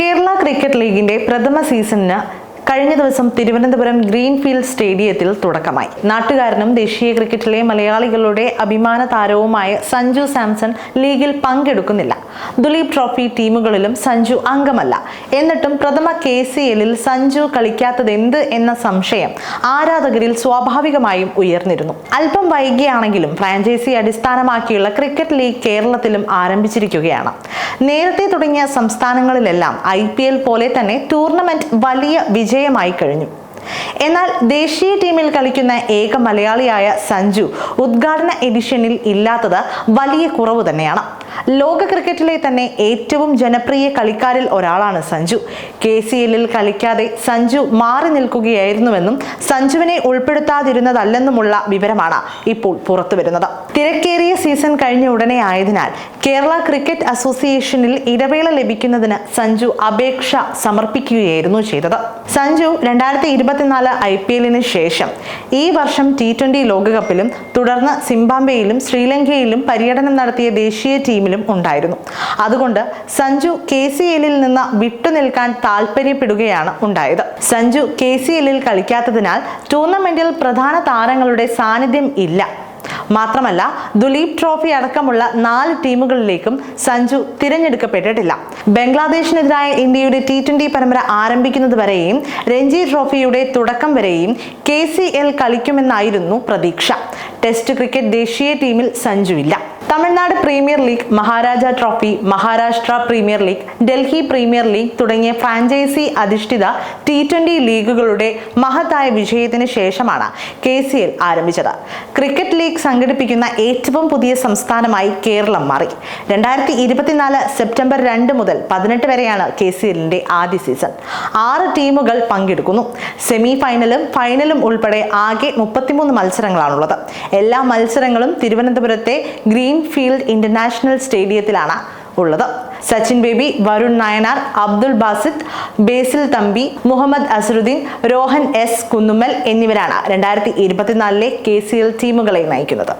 Kerala cricket ലീഗിന്റെ പ്രഥമ സീസണിന് കഴിഞ്ഞ ദിവസം തിരുവനന്തപുരം ഗ്രീൻഫീൽഡ് സ്റ്റേഡിയത്തിൽ തുടക്കമായി. നാട്ടുകാരനും ദേശീയ ക്രിക്കറ്റിലെ മലയാളികളുടെ അഭിമാന താരവുമായ സഞ്ജു സാംസൺ ലീഗിൽ പങ്കെടുക്കുന്നില്ല. ദുലീപ് ട്രോഫി ടീമുകളിലും സഞ്ജു അംഗമല്ല. എന്നിട്ടും പ്രഥമ KCLൽ സഞ്ജു കളിക്കാത്തതെന്ത് എന്ന സംശയം ആരാധകരിൽ സ്വാഭാവികമായും ഉയർന്നിരുന്നു. അല്പം വൈകിയാണെങ്കിലും ഫ്രാഞ്ചൈസി അടിസ്ഥാനമാക്കിയുള്ള ക്രിക്കറ്റ് ലീഗ് കേരളത്തിലും ആരംഭിച്ചിരിക്കുകയാണ്. നേരത്തെ തുടങ്ങിയ സംസ്ഥാനങ്ങളിലെല്ലാം IPL പോലെ തന്നെ ടൂർണമെന്റ് വലിയ വിജയമായി കഴിഞ്ഞു. എന്നാൽ ദേശീയ ടീമിൽ കളിക്കുന്ന ഏക മലയാളിയായ സഞ്ജു ഉദ്ഘാടന എഡിഷനിൽ ഇല്ലാത്തത് വലിയ കുറവ് തന്നെയാണ്. ലോക ക്രിക്കറ്റിലെ തന്നെ ഏറ്റവും ജനപ്രിയ കളിക്കാരിൽ ഒരാളാണ് സഞ്ജു. KCLൽ കളിക്കാതെ സഞ്ജു മാറി നിൽക്കുകയായിരുന്നുവെന്നും സഞ്ജുവിനെ ഉൾപ്പെടുത്താതിരുന്നതല്ലെന്നുമുള്ള വിവരമാണ് ഇപ്പോൾ പുറത്തുവരുന്നത്. തിരക്കേറിയ സീസൺ കഴിഞ്ഞ ഉടനെ ആയതിനാൽ കേരള ക്രിക്കറ്റ് അസോസിയേഷനിൽ ഇടവേള ലഭിക്കുന്നതിന് സഞ്ജു അപേക്ഷ സമർപ്പിക്കുകയായിരുന്നു ചെയ്തത്. സഞ്ജു 2024 IPLന് ശേഷം ഈ വർഷം T20 ലോകകപ്പിലും തുടർന്ന് സിംബാബ്വേയിലും ശ്രീലങ്കയിലും പര്യടനം നടത്തിയ ദേശീയ ടീമിലും ഉണ്ടായിരുന്നു. അതുകൊണ്ട് സഞ്ജു KCLൽ നിന്ന് വിട്ടുനിൽക്കാൻ താല്പര്യപ്പെടുകയാണ് ഉണ്ടായത്. സഞ്ജു KCLൽ കളിക്കാത്തതിനാൽ ടൂർണമെന്റിൽ പ്രധാന താരങ്ങളുടെ സാന്നിധ്യം ഇല്ല. മാത്രമല്ല ദുലീപ് ട്രോഫി അടക്കമുള്ള 4 ടീമുകളിലേക്കും സഞ്ജു തിരഞ്ഞെടുക്കപ്പെട്ടിട്ടില്ല. ബംഗ്ലാദേശിനെതിരായ ഇന്ത്യയുടെ T20 പരമ്പര ആരംഭിക്കുന്നത് വരെയും രഞ്ജി ട്രോഫിയുടെ തുടക്കം വരെയും KCL കളിക്കുമെന്നായിരുന്നു പ്രതീക്ഷ. ടെസ്റ്റ് ക്രിക്കറ്റ് ദേശീയ ടീമിൽ സഞ്ജു ഇല്ല. Tamil Nadu premier league, Maharaja trophy, Maharashtra premier league, Delhi premier league തുടങ്ങിയ ഫ്രാഞ്ചൈസി അധിഷ്ഠിത T20 ലീഗുകളുടെ മഹത്തായ വിജയത്തിന് ശേഷമാണ് KCL ആരംഭിച്ചത്. ക്രിക്കറ്റ് ലീഗ് സംഘടിപ്പിക്കുന്ന ഏറ്റവും പുതിയ സംസ്ഥാനമായി കേരളം മാറി. 2024 സെപ്റ്റംബർ 2 മുതൽ 18 വരെയാണ് KCLന്റെ ആദ്യ സീസൺ. 6 ടീമുകൾ പങ്കെടുക്കുന്നു. സെമി ഫൈനലും ഫൈനലും ഉൾപ്പെടെ ആകെ 33 മത്സരങ്ങളാണുള്ളത്. എല്ലാ മത്സരങ്ങളും തിരുവനന്തപുരത്തെ ഗ്രീൻഫീൽഡ് ഇന്റർനാഷണൽ സ്റ്റേഡിയത്തിലാണ് ഉള്ളത്. സച്ചിൻ ബേബി, വരുൺ നായനാർ, അബ്ദുൾ ബാസിത്ത്, ബേസിൽ തമ്പി, മുഹമ്മദ് അസറുദ്ദീൻ, രോഹൻ S കുന്നുമ്മൽ എന്നിവരാണ് 2024 KCL ടീമുകളെ നയിക്കുന്നത്.